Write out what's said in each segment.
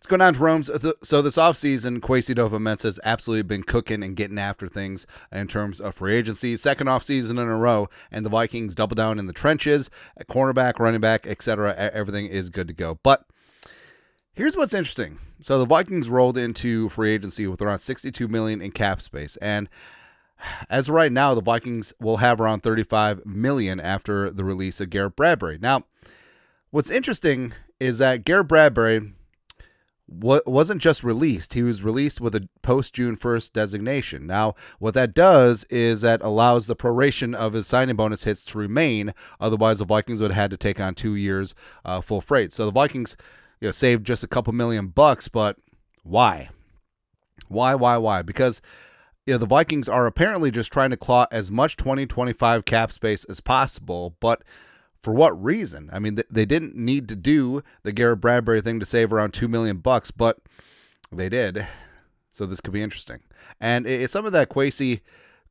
going on, Jerome? So this offseason, Kwesi Adofo-Mensah has absolutely been cooking and getting after things in terms of free agency. Second offseason in a row, and the Vikings double down in the trenches, at cornerback, running back, etc. Everything is good to go. But here's what's interesting. So the Vikings rolled into free agency with around $62 million in cap space, and as of right now, the Vikings will have around $35 million after the release of Garrett Bradbury. Now, what's interesting is that Garrett Bradbury wasn't just released. He was released with a post-June 1st designation. Now, what that does is that allows the proration of his signing bonus hits to remain. Otherwise, the Vikings would have had to take on 2 years full freight. So the Vikings saved just a couple $1,000,000, but why? Why? Because the Vikings are apparently just trying to claw as much 2025 cap space as possible, but for what reason? I mean, they didn't need to do the Garrett Bradbury thing to save around $2 million, but they did. So this could be interesting. And it's something that Kwesi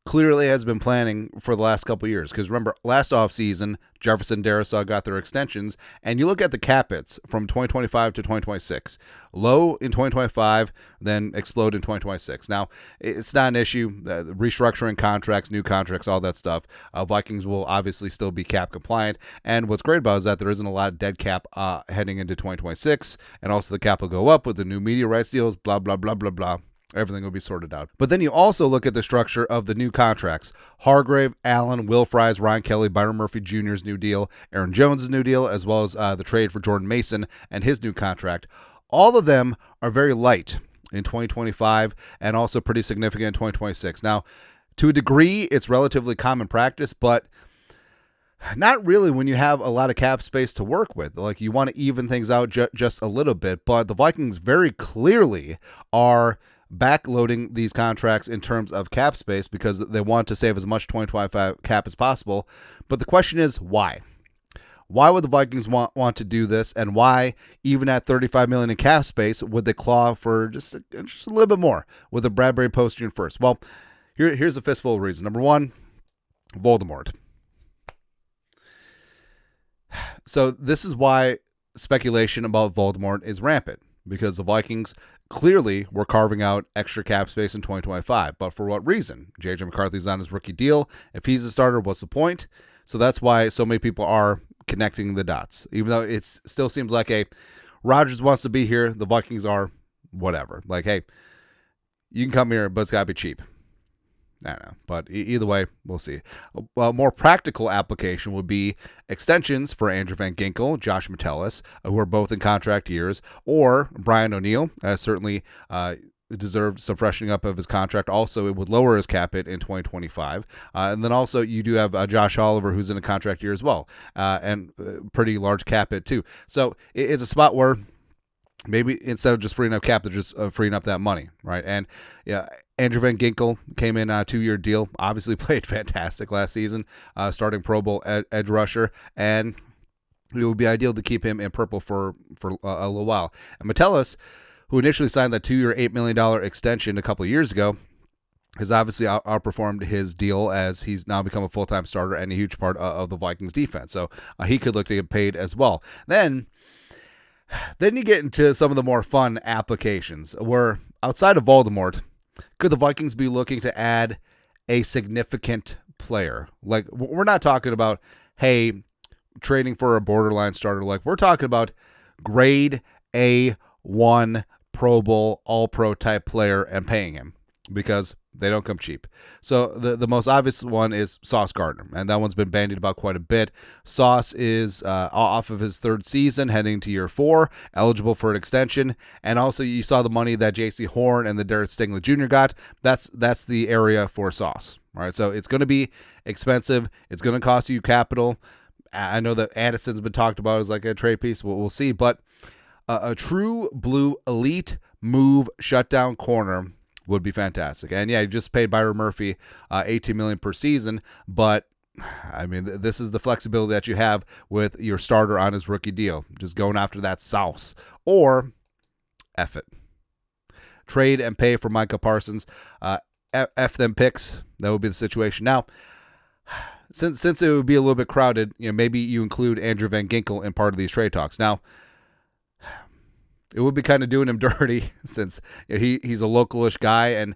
clearly has been planning for the last couple of years. Because remember, last offseason, Jefferson, Darrisaw got their extensions. And you look at the cap hits from 2025 to 2026. Low in 2025, then explode in 2026. Now, it's not an issue. Restructuring contracts, new contracts, all that stuff. Vikings will obviously still be cap compliant. And what's great about it is that there isn't a lot of dead cap heading into 2026. And also the cap will go up with the new media rights deals, blah, blah, blah, blah, blah. Everything will be sorted out. But then you also look at the structure of the new contracts. Hargrave, Allen, Will Fries, Ryan Kelly, Byron Murphy Jr.'s new deal, Aaron Jones' new deal, as well as the trade for Jordan Mason and his new contract. All of them are very light in 2025 and also pretty significant in 2026. Now, to a degree, it's relatively common practice, but not really when you have a lot of cap space to work with. Like, you want to even things out just a little bit, but the Vikings very clearly are backloading these contracts in terms of cap space because they want to save as much 2025 cap as possible. But the question is, why? Why would the Vikings want to do this, and why, even at $35 million in cap space, would they claw for just a little bit more with the Bradbury post June 1st? Well, here's a fistful of reasons. Number one, Voldemort. So this is why speculation about Voldemort is rampant, because the Vikings clearly were carving out extra cap space in 2025. But for what reason? J.J. McCarthy's on his rookie deal. If he's a starter, what's the point? So that's why so many people are connecting the dots. Even though it still seems like Rodgers wants to be here, the Vikings are whatever. Like, hey, you can come here, but it's got to be cheap. I don't know, but either way, we'll see. A more practical application would be extensions for Andrew Van Ginkel, Josh Metellus, who are both in contract years, or Brian O'Neill, certainly deserved some freshening up of his contract. Also, it would lower his cap hit in 2025. And then also you do have Josh Oliver, who's in a contract year as well, and pretty large cap hit too. So it's a spot where maybe instead of just freeing up cap, they're just freeing up that money, right? And yeah, Andrew Van Ginkel came in a 2-year deal. Obviously played fantastic last season, starting Pro Bowl edge rusher, and it would be ideal to keep him in purple for a little while. And Metellus, who initially signed that 2-year, $8 million extension a couple of years ago, has obviously outperformed his deal as he's now become a full-time starter and a huge part of the Vikings defense. So he could look to get paid as well. Then you get into some of the more fun applications where, outside of Voldemort, could the Vikings be looking to add a significant player? Like, we're not talking about, hey, trading for a borderline starter. Like, we're talking about grade A1 Pro Bowl, All-Pro type player and paying him, because they don't come cheap. So the most obvious one is Sauce Gardner, and that one's been bandied about quite a bit. Sauce is off of his 3rd season, heading to year 4, eligible for an extension, and also you saw the money that J.C. Horn and the Derek Stingley Jr. got. That's the area for Sauce. All right, so it's going to be expensive. It's going to cost you capital. I know that Addison's been talked about as like a trade piece. We'll see, but a true blue elite move shutdown corner would be fantastic. And yeah, you just paid Byron Murphy $18 million per season, but I mean, this is the flexibility that you have with your starter on his rookie deal, just going after that sauce. Or F it, trade and pay for Micah Parsons, F them picks. That would be the situation. Now, since it would be a little bit crowded, maybe you include Andrew Van Ginkel in part of these trade talks. Now, it would be kind of doing him dirty since he's a localish guy, and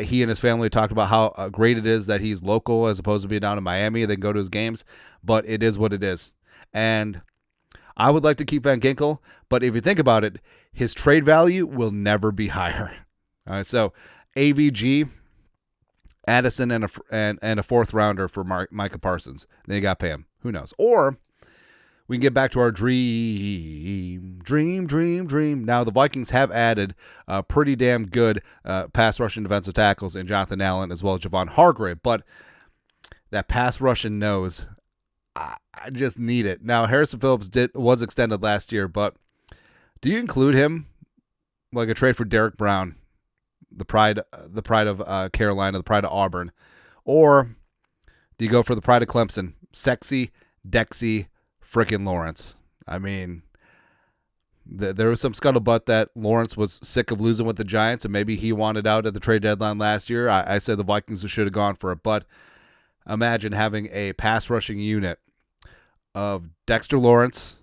he and his family talked about how great it is that he's local as opposed to being down in Miami. They can go to his games, but it is what it is. And I would like to keep Van Ginkel, but if you think about it, his trade value will never be higher. All right, so AVG, Addison, and a fourth rounder for Micah Parsons. Then you got to pay him. Who knows? Or we can get back to our dream. Now, the Vikings have added pretty damn good pass rushing defensive tackles in Jonathan Allen as well as Javon Hargrave, but that pass rushing nose, I just need it. Now, Harrison Phillips was extended last year, but do you include him like a trade for Derek Brown, the pride of Carolina, the pride of Auburn, or do you go for the pride of Clemson, sexy Dexy freaking Lawrence? I mean, there was some scuttlebutt that Lawrence was sick of losing with the Giants, and maybe he wanted out at the trade deadline last year. I said the Vikings should have gone for it, but imagine having a pass rushing unit of Dexter Lawrence,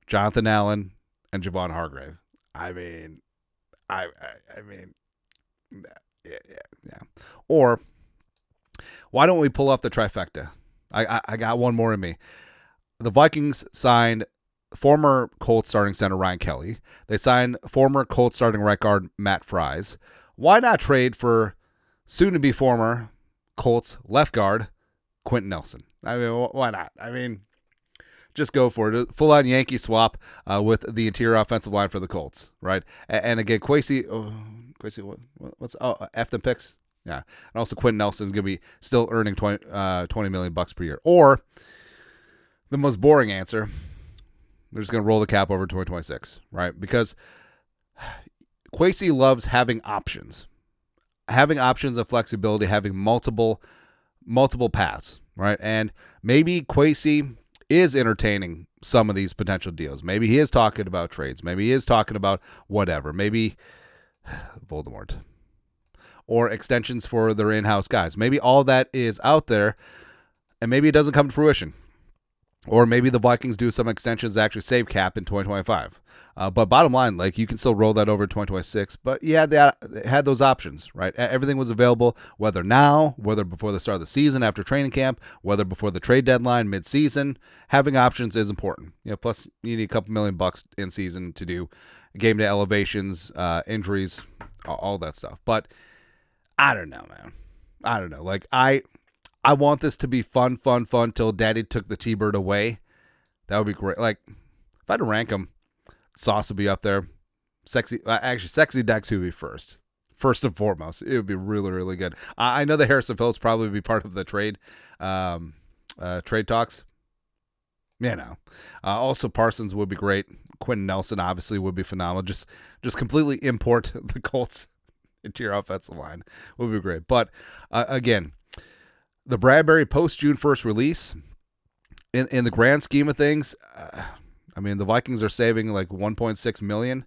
Jonathan Allen, and Javon Hargrave. I mean, yeah. Or why don't we pull off the trifecta? I got one more in me. The Vikings signed former Colts starting center Ryan Kelly. They signed former Colts starting right guard Matt Fries. Why not trade for soon-to-be former Colts left guard Quentin Nelson? I mean, why not? I mean, just go for it. Full-on Yankee swap with the interior offensive line for the Colts, right? And again, Kwesi, F them picks? Yeah. And also Quentin Nelson's going to be still earning $20 million per year. Or the most boring answer, they're just going to roll the cap over 2026, right? Because Kwesi loves having options. Having options of flexibility, having multiple paths, right? And maybe Kwesi is entertaining some of these potential deals. Maybe he is talking about trades. Maybe he is talking about whatever. Maybe Voldemort. Or extensions for their in-house guys. Maybe all that is out there, and maybe it doesn't come to fruition. Or maybe the Vikings do some extensions that actually save cap in 2025. But bottom line, like, you can still roll that over to 2026. But yeah, they had those options, right? Everything was available, whether now, whether before the start of the season, after training camp, whether before the trade deadline, mid-season. Having options is important. Plus, you need a couple $1 million in season to do game-day elevations, injuries, all that stuff. But I don't know, man. I don't know. Like, I want this to be fun till Daddy took the T-Bird away. That would be great. Like, if I had to rank them, Sauce would be up there. Sexy Dex would be first. First and foremost. It would be really, really good. I know that Harrison Phillips probably would be part of the trade talks. Also, Parsons would be great. Quentin Nelson obviously would be phenomenal. Just completely import the Colts interior offensive line would be great. But again, the Bradbury post June 1st release, in the grand scheme of things, I mean, the Vikings are saving like $1.6 million,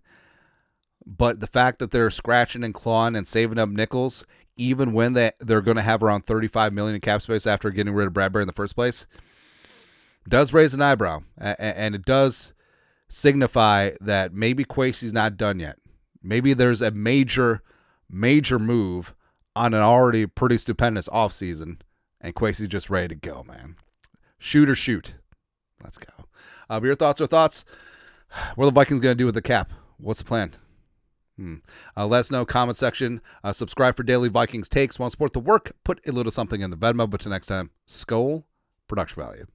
but the fact that they're scratching and clawing and saving up nickels, even when they're going to have around $35 million in cap space after getting rid of Bradbury in the first place, does raise an eyebrow, and it does signify that maybe Kwesi's not done yet. Maybe there's a major move on an already pretty stupendous offseason, and Kwesi's just ready to go, man. Shoot or shoot. Let's go. But your thoughts are thoughts. What are the Vikings going to do with the cap? What's the plan? Let us know. Comment section. Subscribe for daily Vikings takes. Want to support the work? Put a little something in the Venmo. But till next time, Skol, production value.